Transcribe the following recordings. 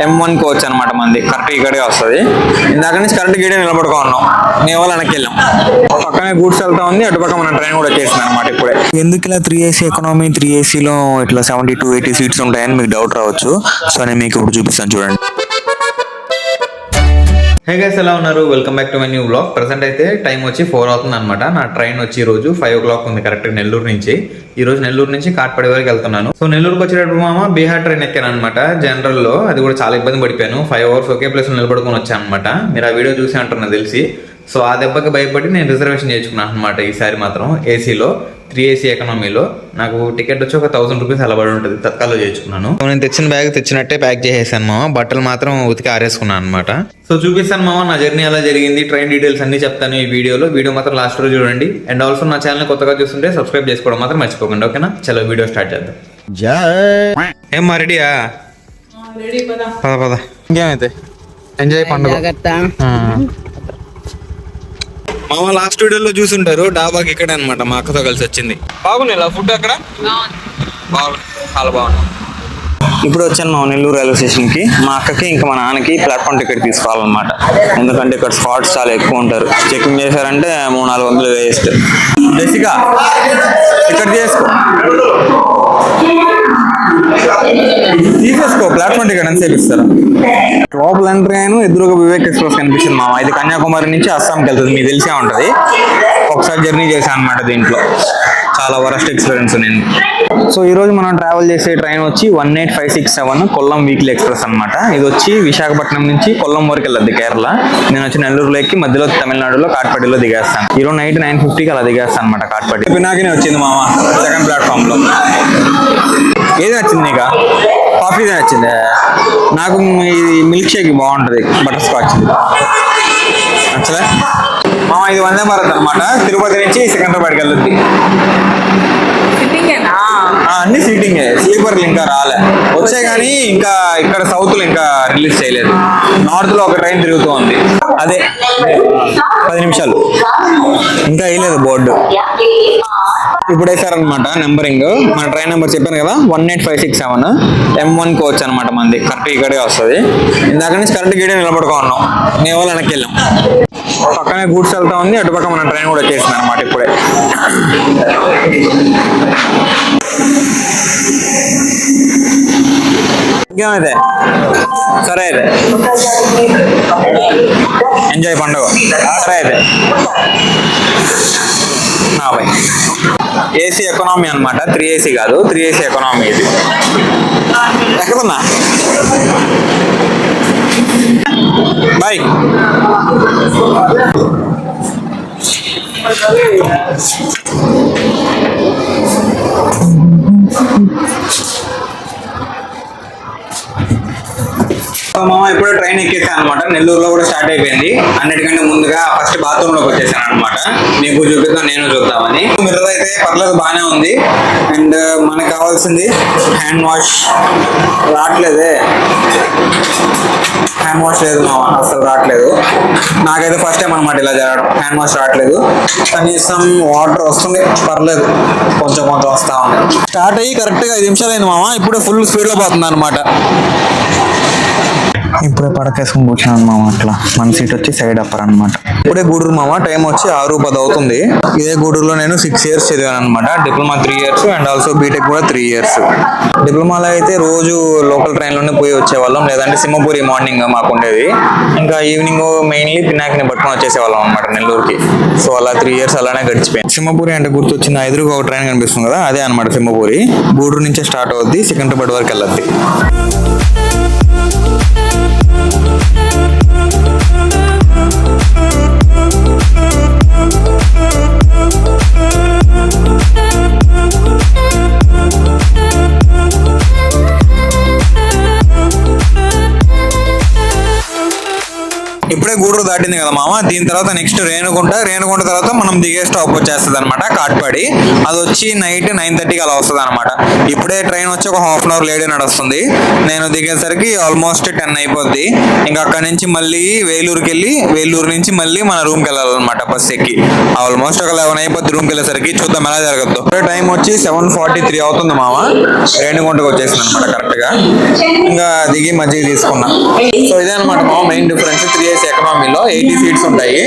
M1 coach అనమాట మంది. Correct ఇక్కడే వస్తుంది. ఇందాక నుంచి కరెక్ట్ గీడే నిలబడుకో ఉన్నాం. మేము వాళ్ళు వెనక్కి వెళ్ళాం. పక్కనే గూడ్స్ వెళ్తా ఉంది, అటుపక్క మన ట్రైన్ కూడా వచ్చేసింది అనమాట ఇప్పుడే. ఎందుకు ఇలా 3AC ఎకనామీ 3ACలో ఇట్లా 70 to 80 సీట్స్ ఉంటాయని మీకు డౌట్ రావచ్చు. సో నేను మీకు ఇప్పుడు చూపిస్తాను చూడండి. హే గైస్, ఎలా ఉన్నారు? Welcome back to my new vlog. Present అయితే టైం వచ్చి 4 అవుతుంది అనమాట. నా ట్రైన్ వచ్చి ఈ రోజు 5 o'clock ఉంది కరెక్ట్ నెల్లూరు నుంచి. ఈ రోజు నెల్లూరు నుంచి కాట్పాడి వరకు వెళ్తున్నాను. సో నెల్లూరుకి వచ్చేటప్పుడు మామ బీహార్ ట్రైన్ ఎక్కాను అనమాట జనరల్ లో. అది కూడా చాలా ఇబ్బంది పడిపోయాను. 5 hours ఒకే ప్లేస్ లో నిలబడుకొని వచ్చాను అనమాట. మీరు ఆ వీడియో చూసి అంటున్నా తెలిసి. సో ఆ దెబ్బకి భయపడి నేను రిజర్వేషన్ చేసుకున్నాను అనమాట. ఈసారి మాత్రం ఏసీలో 3AC ఎకనామీలో నాకు టికెట్ వచ్చి ఒక 1000 రూపీస్ అలా పడి ఉంటుంది. తత్కాల్లో చేసుకున్నాను. నేను తెచ్చిన బ్యాగ్ తెచ్చినట్టే ప్యాక్ చేసేసాను మామ. బట్టలు మాత్రం ఉతికి ఆరేసుకున్నాను అనమాట. సో చూపిస్తాను మామ నా జర్నీ ఎలా జరిగింది, ట్రైన్ డీటెయిల్స్ అన్ని చెప్తాను ఈ వీడియోలో. వీడియో మాత్రం లాస్ట్ రోజు చూడండి. అండ్ ఆల్సో నా ఛానల్ కొత్తగా చూస్తుంటే సబ్స్క్రైబ్ చేసుకోవడం మాత్రం మర్చిపోకండి, ఓకేనా? చలో వీడియో స్టార్ట్ చేద్దాం. ఏం మా రెడీయా? పద పద, ఇంకేమైతే ఎంజాయ్ పండుగ. మామ లాస్ట్ వీడియోలో చూసుంటారు, డాబాకి ఇక్కడ అనమాట మా అక్కతో కలిసి వచ్చింది. బాగుంది ఫుడ్ అక్కడ, బాగుంది, చాలా బాగుంది. ఇప్పుడు వచ్చాను మా నెల్లూరు రైల్వే స్టేషన్ కి. మా అక్కకి ఇంకా మా నాన్నకి ప్లాట్ఫామ్ టికెట్ తీసుకోవాలన్నమాట. ఎందుకంటే ఇక్కడ స్పాట్స్ చాలా ఎక్కువ ఉంటారు. చెకింగ్ చేశారంటే 300-400 వేస్ట్. బేసిక్గా ఇక్కడ చేసుకో, తీసేసుకో. ప్లాట్ఫామ్ టికెట్ ఎంత చేపిస్తారు? లోపల ఎంట్రీ అయిన ఎదురుగా వివేక్ ఎక్స్ప్రెస్ కనిపిస్తుంది మామ. ఇది కన్యాకుమారి నుంచి అస్సాంకి వెళ్తుంది, మీకు తెలిసే ఉంటది. ఒకసారి జర్నీ చేశాను అనమాట దీంట్లో. చాలా వరస్ట్ ఎక్స్పీరియన్స్ నేను. సో ఈ రోజు మనం ట్రావెల్ చేసే ట్రైన్ వచ్చి 18567 కొల్లం వీక్లీ ఎక్స్ప్రెస్ అనమాట. ఇది వచ్చి విశాఖపట్నం నుంచి కొల్లం వరకు వెళ్ళద్ది కేరళ. నేను వచ్చి నెల్లూరులో ఎక్కి మధ్యలో తమిళనాడులో కాట్పాడిలో దిగేస్తాను. ఈరోజు నైట్ 9:50కి అలా దిగేస్తాను అనమాట కాట్పాడి. పినాకినే వచ్చింది మామ సెకండ్ ప్లాట్ఫామ్ లో. ఏది నచ్చింది నీకు? కాఫీదే నచ్చింది నాకు. ఇది మిల్క్ షేక్ బాగుంటది, బటర్ స్కాచ్ నచ్చలే మామ. ఇది వందే భారత్ అనమాట. తిరుపతి నుంచి సికింద్రాబాద్కి వెళ్ళొద్ది. అన్ని సీటింగ్, స్లీపర్లు ఇంకా రాలే, వచ్చాయి కానీ ఇంకా ఇక్కడ సౌత్ లో ఇంకా రిలీజ్ చేయలేదు. నార్త్ లో ఒక ట్రైన్ తిరుగుతూ ఉంది, అదే 10 నిమిషాలు ఇంకా వేయలేదు బోర్డు. ఇప్పుడు వేసారనమాట నెంబరింగ్. మన ట్రైన్ నెంబర్ చెప్పాను కదా, 18567 M1 కోచ్ అనమాట మంది. కరెక్ట్ ఇక్కడే వస్తుంది. ఇందాక నుంచి కరెక్ట్ గీడే నిలబడుకో ఉన్నాం. మేము వాళ్ళు వెనక్కి వెళ్ళాం. పక్కనే గూడ్స్ వెళ్తా ఉంది, అటుపక్క మన ట్రైన్ కూడా వచ్చేసింది అనమాట ఇప్పుడే. ఇంకేమైతే సరే అయితే ఎంజాయ్ పండుగ. సరే అయితే బాయ్. ఏసీ ఎకనామీ అనమాట, 3AC కాదు, 3AC ఎకనామీ. ఇది ఎక్కడున్నా బాయ్. మామ ఇప్పుడే ట్రైన్ ఎక్కేసాను అనమాట. నెల్లూరులో కూడా స్టార్ట్ అయిపోయింది. అన్నిటికంటే ముందుగా ఫస్ట్ బాత్రూమ్ లోకి వచ్చేసాను అనమాట. మీకు చూపిద్దాం, నేను చూద్దామని. మిర్రర్ అయితే పర్లేదు, బాగానే ఉంది. అండ్ మనకు కావాల్సింది హ్యాండ్ వాష్. రావట్లేదే హ్యాండ్ వాష్, లేదు మామ, అసలు రావట్లేదు. నాకైతే ఫస్ట్ టైం అనమాట ఇలా జరగడం. హ్యాండ్ వాష్ రావట్లేదు. కనీసం వాటర్ వస్తుంది, పర్లేదు, కొంచెం కొంచెం వస్తా ఉంది. స్టార్ట్ అయ్యి కరెక్ట్గా 5 నిమిషాలు అయింది మామ. ఇప్పుడే ఫుల్ స్పీడ్లో పోతుంది అనమాట. ఇప్పుడే పడకేసుకుని కూర్చున్నాను మామ. అట్లా మన సీట్ వచ్చి సైడ్ అప్పర్ అనమాట. ఇప్పుడే గూడూరు మామ. టైం వచ్చి 6:10 అవుతుంది. ఇదే గూడూరులో నేను 6 years చదివాను అనమాట. Diploma 3 years and also BTech కూడా 3 years. డిప్లొమాలో అయితే రోజు లోకల్ ట్రైన్లోనే పోయి వచ్చేవాళ్ళం, లేదంటే సింహపూరి మార్నింగ్ మాకు ఉండేది. ఇంకా ఈవినింగ్ మెయిన్లీ పినాకిని పట్టుకొని వచ్చేసేవాళ్ళం అనమాట నెల్లూరుకి. సో అలా 3 years అలానే గడిచిపోయింది. సింహపూరి అంటే గుర్తొచ్చింది, ఎదురుగా ఒక ట్రైన్ కనిపిస్తుంది కదా, అదే అనమాట సింహపూరి. గూడూరు నుంచే స్టార్ట్ అవుద్ది, సికింద్రాబాద్ వరకు వెళ్ళద్ది. ఇప్పుడే గూడూరు దాటింది కదా మామ, దీని తర్వాత నెక్స్ట్ రేణుగుంట తర్వాత మనం దిగే స్టాప్ వచ్చేస్తుంది అనమాట కాట్పాడి. అది వచ్చి నైట్ 9:30కి అలా వస్తుంది అనమాట. ఇప్పుడే ట్రైన్ వచ్చి ఒక హాఫ్ అన్ అవర్ లేట్ నడుస్తుంది. నేను దిగేసరికి ఆల్మోస్ట్ 10 అయిపోద్ది. ఇంకా అక్కడ నుంచి మళ్ళీ వేలూరుకి వెళ్ళి వేలూరు నుంచి మళ్ళీ మన రూమ్కి వెళ్ళాలన్నమాట బస్ ఎక్కి. ఆల్మోస్ట్ ఒక 11 అయిపోద్ది రూమ్కి వెళ్ళేసరికి. చూద్దాం ఎలా జరగద్దు. టైం వచ్చి 7:43 అవుతుంది మామ. రేణుగుంటకు వచ్చేసింది అనమాట కరెక్ట్ గా. ఇంకా దిగి మజ్జిగ తీసుకున్నా. సో ఇదే అనమాట మామ మెయిన్ డిఫరెన్స్. 3AC ఎకనామీలో 80 సీట్స్ ఉంటాయి,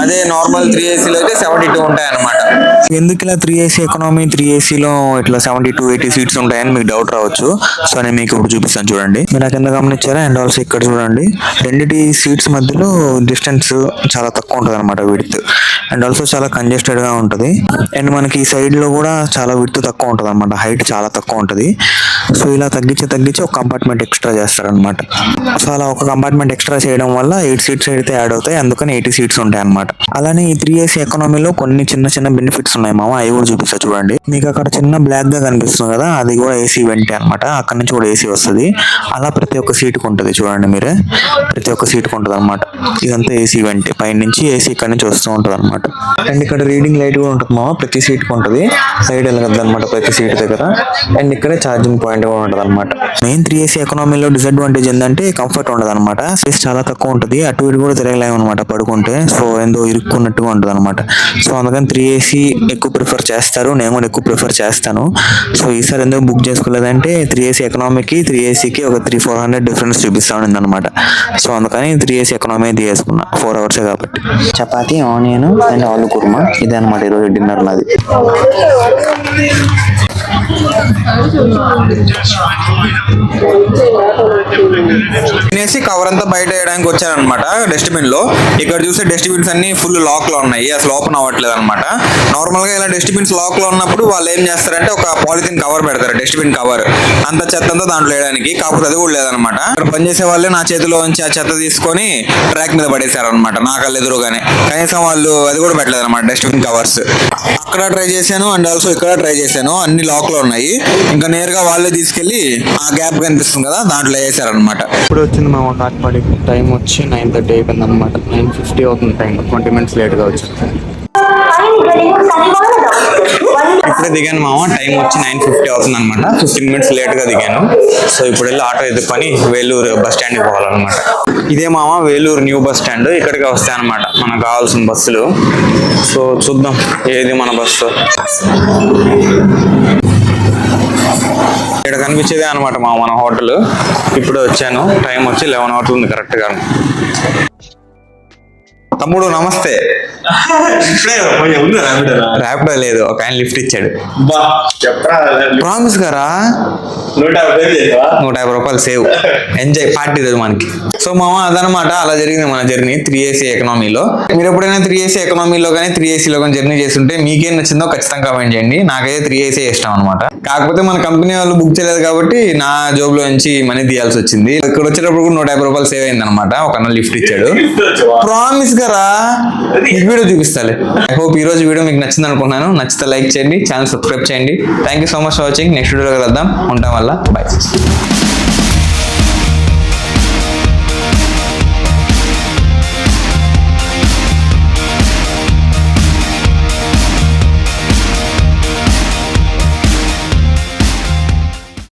అదే నార్మల్ 3ACలో అయితే 72 ఉంటాయి అనమాట. ఎందుకు ఇలా 3AC ఎకనామీ 3ACలో ఇట్లా 72-80 సీట్స్ ఉంటాయని మీకు డౌట్ రావచ్చు. సో నేను మీకు ఇప్పుడు చూపిస్తాను చూడండి. మీరు నాకు ఎంత గమనించారా? అండ్ ఆల్సో ఇక్కడ చూడండి, రెండిటి సీట్స్ మధ్యలో డిస్టెన్స్ చాలా తక్కువ ఉంటుంది అనమాట విడ్త్. అండ్ ఆల్సో చాలా కంజెస్టెడ్ గా ఉంటుంది. అండ్ మనకి ఈ సైడ్ లో కూడా చాలా విడ్త్ తక్కువ ఉంటుంది అనమాట, హైట్ చాలా తక్కువ ఉంటుంది. సో ఇలా తగ్గించి ఒక కంపార్ట్మెంట్ ఎక్స్ట్రా చేస్తారనమాట. సో అలా ఒక కంపార్ట్మెంట్ ఎక్స్ట్రా చేయడం వల్ల 8 సీట్స్ అయితే యాడ్ అవుతాయి, అందుకని 80 సీట్స్ ఉంటాయి అనమాట. అలానే ఈ 3AC ఎకనామీలో కొన్ని చిన్న బెనిఫిట్స్ ఉన్నాయి మామ, అవి కూడా చూపిస్తా చూడండి. మీకు అక్కడ చిన్న బ్లాక్ గా కనిపిస్తుంది కదా, అది కూడా AC వెంటే అనమాట. అక్కడ నుంచి కూడా AC వస్తుంది. అలా ప్రతి ఒక్క సీటుకు ఉంటుంది చూడండి మీరే, ప్రతి ఒక్క సీటుకు ఉంటుంది అనమాట. ఇదంతా AC వెంటే, పై నుంచి AC ఇక్కడ నుంచి వస్తూ ఉంటుంది అనమాట. అండ్ ఇక్కడ రీడింగ్ లైట్ కూడా ఉంటుంది మామ, ప్రతి సీటుకు ఉంటుంది. సైడ్ వెళ్ళగద్దు అనమాట ప్రతి సీట్ దగ్గర. అండ్ ఇక్కడ ఛార్జింగ్ పాయింట్ కూడా ఉంటుంది అనమాట. మెయిన్ 3AC ఎకనామీలో డిసడ్వాంటేజ్ ఏంటంటే కంఫర్ట్ ఉండదు అనమాట. స్పేస్ చాలా తక్కువ ఉంటుంది, అటు ఇటు కూడా తిరగలేము అనమాట పడుకుంటే. సో ఏందో ఇరుక్కున్నట్టుగా ఉంటుంది అనమాట. సో అందుకని 3AC ఎక్కువ ప్రిఫర్ చేస్తారు, నేను కూడా ఎక్కువ ప్రిఫర్ చేస్తాను. సో ఈసారి ఎందుకు బుక్ చేసుకోలేదంటే 3AC ఎకనామీకి 3ACకి ఒక 300-400 డిఫరెన్స్ చూపిస్తా ఉంది అనమాట. సో అందుకని 3AC ఎకనామీ తీసుకున్నా, 4 అవర్సే కాబట్టి. చపాతీ, ఆనియన్ అండ్ ఆలు కుర్మా, ఇదే అనమాట ఈరోజు డిన్నర్ నాది. తినేసి కవర్ అంతా బయట వేయడానికి వచ్చారనమాట డస్ట్బిన్ లో. ఇక్కడ చూసే డస్ట్బిన్స్ అన్ని ఫుల్ లాక్ లో ఉన్నాయి, అసలు ఓపెన్ అవ్వట్లేదు అనమాట. నార్మల్ గా ఇలా డస్ట్బిన్స్ లాక్ లో ఉన్నప్పుడు వాళ్ళు ఏం చేస్తారంటే ఒక పాలిథిన్ కవర్ పెడతారు, డస్ట్బిన్ కవర్. అంత చెత్త అంతా దాంట్లో వేయడానికి. కాకపోతే అది కూడా లేదనమాట. ఇక్కడ పనిచేసే వాళ్ళే నా చేతిలో నుంచి ఆ చెత్త తీసుకొని ట్రాక్ మీద పడేశారు అనమాట, నా కళ్ళు ఎదురుగానే. కనీసం వాళ్ళు అది కూడా పెట్టలేదు అనమాట డస్ట్బిన్ కవర్స్. అక్కడ ట్రై చేశాను అండ్ ఆల్సో ఇక్కడ ట్రై చేశాను, అన్ని లాక్ లో ఉన్నాయి. ఇంకా నేరుగా వాళ్ళే తీసుకెళ్లి ఆ గ్యాప్ కనిపిస్తుంది కదా దాంట్లో వేసారనమాట. ఇప్పుడు వచ్చింది మా కాట్పాడి. టైం వచ్చి 9:30 అయిపోయింది అనమాట. 9:50 అవుతుంది టైం, 20 minutes లేట్ గా వచ్చింది. ఇప్పుడే దిగాను మామ, టైం వచ్చి 9:50 అవుతుంది అనమాట. 15 minutes లేట్ గా దిగాను. సో ఇప్పుడు వెళ్ళి ఆటో ఎదుర్కొని వేలూరు బస్ స్టాండ్ కి పోవాలన్నమాట. ఇదే మామ వేలూరు న్యూ బస్ స్టాండ్. ఇక్కడికి వస్తాయి అనమాట మనకు కావాల్సిన బస్సులు. సో చూద్దాం ఏది మన బస్సు. ఇక్కడ కనిపించేదే అనమాట మన హోటల్. ఇప్పుడే వచ్చాను, టైం వచ్చి 11 అవుతుంది కరెక్ట్ గా. తమ్ముడు నమస్తే. ర్యాపిడో లేదు, ఒక ఆయన లిఫ్ట్ ఇచ్చాడు. ప్రామిస్ గారా? 150 రూపాయలు సేవ్, ఎంజాయ్ పార్టీ రోజు మనకి. సో మామ అదనమాట, అలా జరిగింది మన జర్నీ 3AC ఎకనామీలో. మీరు ఎప్పుడైనా 3AC ఎకనామీలో కానీ 3ACలో కానీ జర్నీ చేస్తుంటే మీకేం నచ్చిందో ఖచ్చితంగా కామెంట్ చేయండి. నాకైతే 3AC ఇష్టం అనమాట. కాకపోతే మన కంపెనీ వాళ్ళు బుక్ చేయలేదు కాబట్టి నా జోబులో నుంచి మనీ తీయాల్సి వచ్చింది. ఇక్కడ వచ్చేటప్పుడు కూడా 150 రూపాయలు సేవ్ అయింది అనమాట. ఒక అన్న లిఫ్ట్ ఇచ్చాడు. ప్రామిస్ గారా? వీడియో చూపిస్తాలే. ఐ హోప్ ఈ రోజు వీడియో మీకు నచ్చింది అనుకున్నాను. నచ్చితే లైక్ చేయండి, ఛానల్ సబ్స్క్రైబ్ చేయండి. Thank you so much for watching. Next వీడియోలో కలుద్దాం. ఉంటాం వల్ల బాయ్.